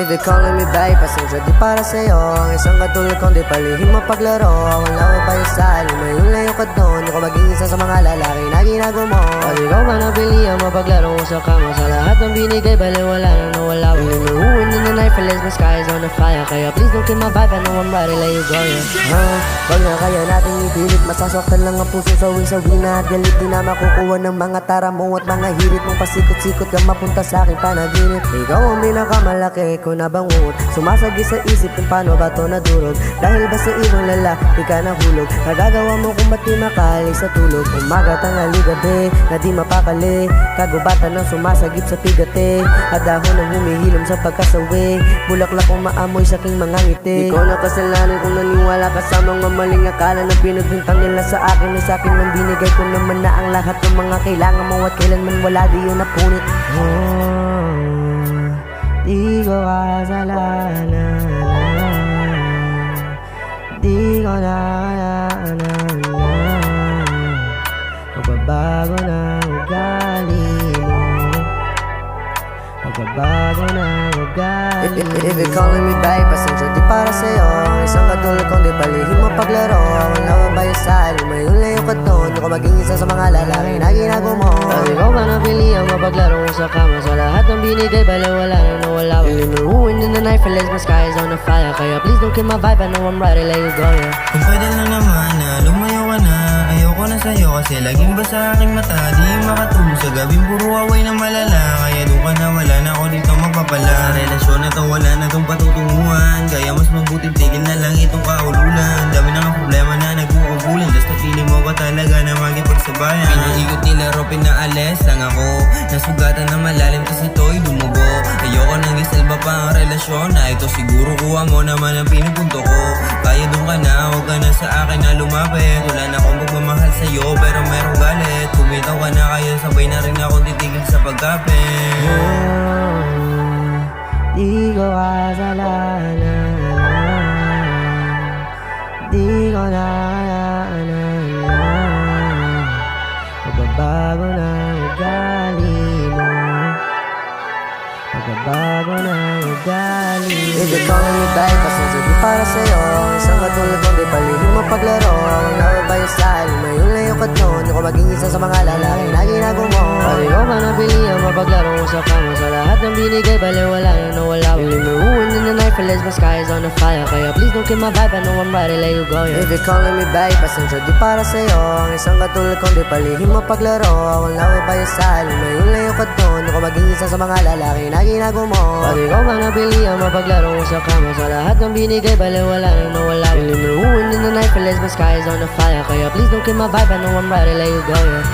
If they calling me babe, pasensya di para sa'yo. Ang isang katulad kong di palihim mapaglaro. Akong laway pa yung style, mayroon layo ka doon. Di ko maging isa sa mga lalaki na ginago mo. Pag ikaw ba nabili ang mapaglaro ko sa kama. Sa lahat ng binigay, bali wala na nawala. We in the ruin in the night, feels my sky is on the fire. Kaya please don't kill my vibe, I know I'm ready, let you go, yeah. Wag na kaya nating ipilit, masasaktan lang ang puso sawi-sawi na. At galit di na makukuha ng mga tara mo at mga hirit mong pasikot-sikot ka mapunta sa aking panaginip. Ikaw ang pinakamalaki ko na bangungot, sumasagi sa isip kung paano ba to nadurog. Dahil ba sa ibang lalaki ka nahulog, nagagawa mo kung ba't di makali sa tulog. Umaga, tanghali, gabi, na di mapakali, kagubatan ng sumasagip sa pigate. At dahon ng humihilom sa pagkasawi, bulaklak kong maamoy sa aking mga ngiti. Di ko na kasalanan kung naniwala ka sa mga maling akala na pinagbintang nila sa akin. Ay sa akin nang binigay ko naman na ang lahat ng mga kailangan mo at kailanman wala di yun napunit. Di ko kasalanan, di ko na magbabago na ugali mo, magbabago na ugali mo. If you're calling me babe, pasensya di para sa'yo. Ang isang katulad kong di palihim mapaglaro. Akong laway ba yung style, mayroon layo ka doon. Di ko maging isa sa mga lalaki na ginago mo. Pag ikaw ba nabili ang mapaglaro ko sa kama. Sa lahat ng binigay, bali wala na nawala. We in the ruin in the night, feels my sky is on the fire. Kaya please don't kill my vibe, I know I'm ready, let you go, yeah. Kung pwede lang naman na lumayo ka na, ayoko na sa'yo kasi laging ba sa aking mata. Di makatulog sa gabing puro away na malala. Kaya doon ka na, wala na ako dito magpapala. Sa relasyon na to wala na tong patutunguhan, kaya mas mabuti tigil na lang itong kaululan. Dami na nga problema na nag-uubulan, basta feeling mo ba talaga na makipagsabayan. Pinaikot nilaro, pinaalis lang ako, nasugatan na malalim kasi ito'y dumugo. Ayoko nang isalba pa ang relasyon na ito, siguro kuha mo naman ang pinupunto ko. Kaya doon ka na, huwag ka na sa akin na lumapit. Wala na akong magmamahal sa'yo pero merong galit. Kumitaw ka na kaya sabay na rin akong titigil sa pagkapit. Di ko kasalanan, di ko na magbabago na ugali mo, magbabago na ugali mo. If you're calling me babe, pasensya di para sa'yo. Ang isang katulad kong di palihim mapaglaro. Akong laway ba yung style, mayroon layo ka doon. Di ko maging isa sa mga lalaki na ginago mo. Pag ikaw ba nabili ang mapaglaro ko sa kama. Sa lahat ng binigay, bali wala na nawala. We in the ruin in the night, feels my sky is on the fire. Kaya please don't kill my vibe, I know I'm ready, let you go, yeah. If you're calling me babe, pasensya di para sa'yo. Ang isang katulad kong di palihim mapaglaro. Akong laway ba yung style, mayroon layo ka doon. Di ko maging isa sa mga lalaki na ginago mo. Pag ikaw ba nabili ang mapaglaro ko sa kama. Sa lahat ng binigay, bali wala na nawala. We in the ruin in the night, feels my sky is on the fire. Kaya please don't kill my vibe, I know I'm ready, let you go, yeah.